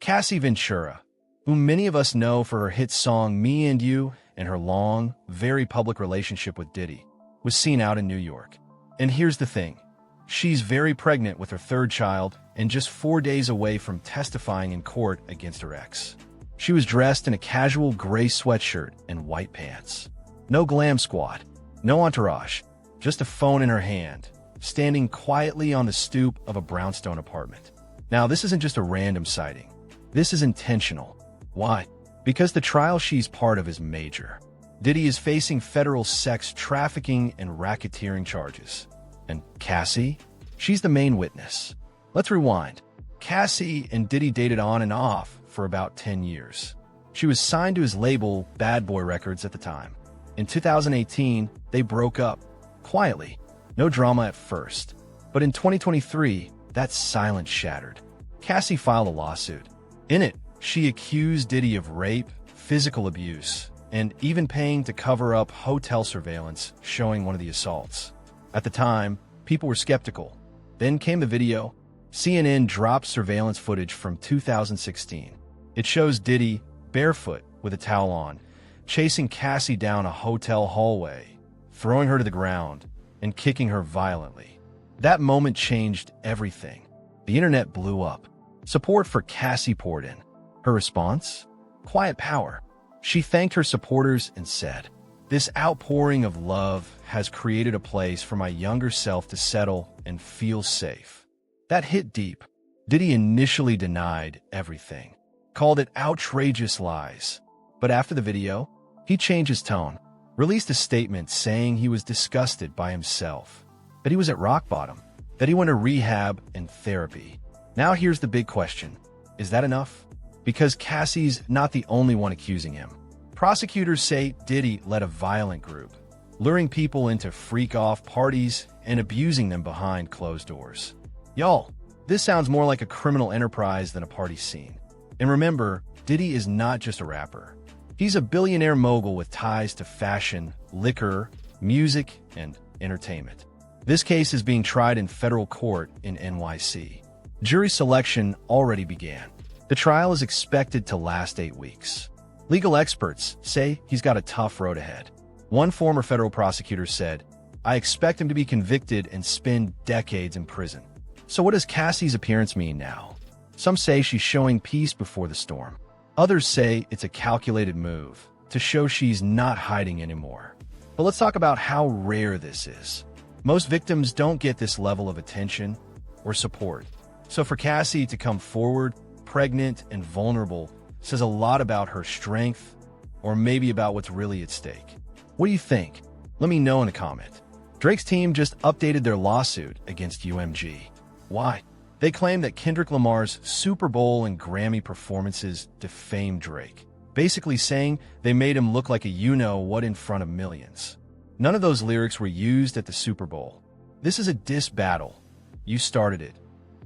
Cassie Ventura, whom many of us know for her hit song Me and You and her long, very public relationship with Diddy, was seen out in New York. And here's the thing. She's very pregnant with her third child and just 4 days away from testifying in court against her ex. She was dressed in a casual gray sweatshirt and white pants. No glam squad, no entourage, just a phone in her hand, standing quietly on the stoop of a brownstone apartment. Now, this isn't just a random sighting. This is intentional. Why? Because the trial she's part of is major. Diddy is facing federal sex trafficking and racketeering charges. And Cassie? She's the main witness. Let's rewind. Cassie and Diddy dated on and off for about 10 years. She was signed to his label, Bad Boy Records, at the time. In 2018, they broke up. Quietly. No drama at first. But in 2023, that silence shattered. Cassie filed a lawsuit. In it, she accused Diddy of rape, physical abuse, and even paying to cover up hotel surveillance showing one of the assaults. At the time, people were skeptical. Then came the video. CNN dropped surveillance footage from 2016. It shows Diddy, barefoot with a towel on, chasing Cassie down a hotel hallway, throwing her to the ground, and kicking her violently. That moment changed everything. The internet blew up. Support for Cassie poured in. Her response? Quiet power. She thanked her supporters and said, "This outpouring of love has created a place for my younger self to settle and feel safe." That hit deep. Diddy initially denied everything, called it outrageous lies. But after the video, he changed his tone, released a statement saying he was disgusted by himself, that he was at rock bottom, that he went to rehab and therapy. Now here's the big question. Is that enough? Because Cassie's not the only one accusing him. Prosecutors say Diddy led a violent group, luring people into freak-off parties and abusing them behind closed doors. Y'all, this sounds more like a criminal enterprise than a party scene. And remember, Diddy is not just a rapper. He's a billionaire mogul with ties to fashion, liquor, music, and entertainment. This case is being tried in federal court in NYC. Jury selection already began. The trial is expected to last 8 weeks. Legal experts say he's got a tough road ahead. One former federal prosecutor said, "I expect him to be convicted and spend decades in prison." So what does Cassie's appearance mean now? Some say she's showing peace before the storm. Others say it's a calculated move to show she's not hiding anymore. But let's talk about how rare this is. Most victims don't get this level of attention or support. So for Cassie to come forward, pregnant and vulnerable, says a lot about her strength, or maybe about what's really at stake. What do you think? Let me know in a comment. Drake's team just updated their lawsuit against UMG. Why? They claim that Kendrick Lamar's Super Bowl and Grammy performances defamed Drake, basically saying they made him look like a you-know-what in front of millions. None of those lyrics were used at the Super Bowl. This is a diss battle. You started it.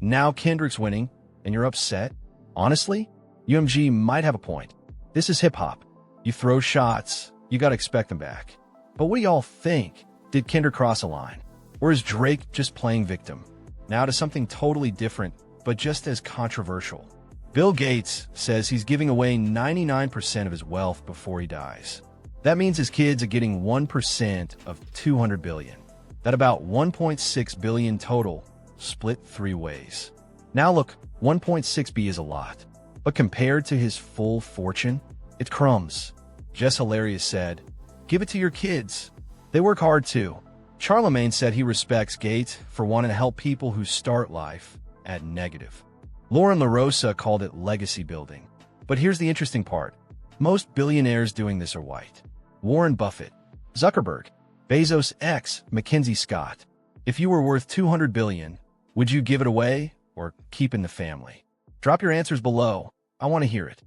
Now Kendrick's winning, and you're upset? Honestly, UMG might have a point. This is hip-hop. You throw shots, you gotta expect them back. But what do y'all think? Did Kendrick cross a line? Or is Drake just playing victim? Now to something totally different, but just as controversial. Bill Gates says he's giving away 99% of his wealth before he dies. That means his kids are getting 1% of 200 billion. That about 1.6 billion total, split 3 ways. Now look, 1.6 B is a lot. But compared to his full fortune, it's crumbs. Jess Hilarious said, "Give it to your kids. They work hard too." Charlemagne said he respects Gates for wanting to help people who start life at negative. Lauren LaRosa called it legacy building. But here's the interesting part. Most billionaires doing this are white. Warren Buffett, Zuckerberg, Bezos' ex, Mackenzie Scott. If you were worth 200 billion, would you give it away or keep in the family? Drop your answers below. I want to hear it.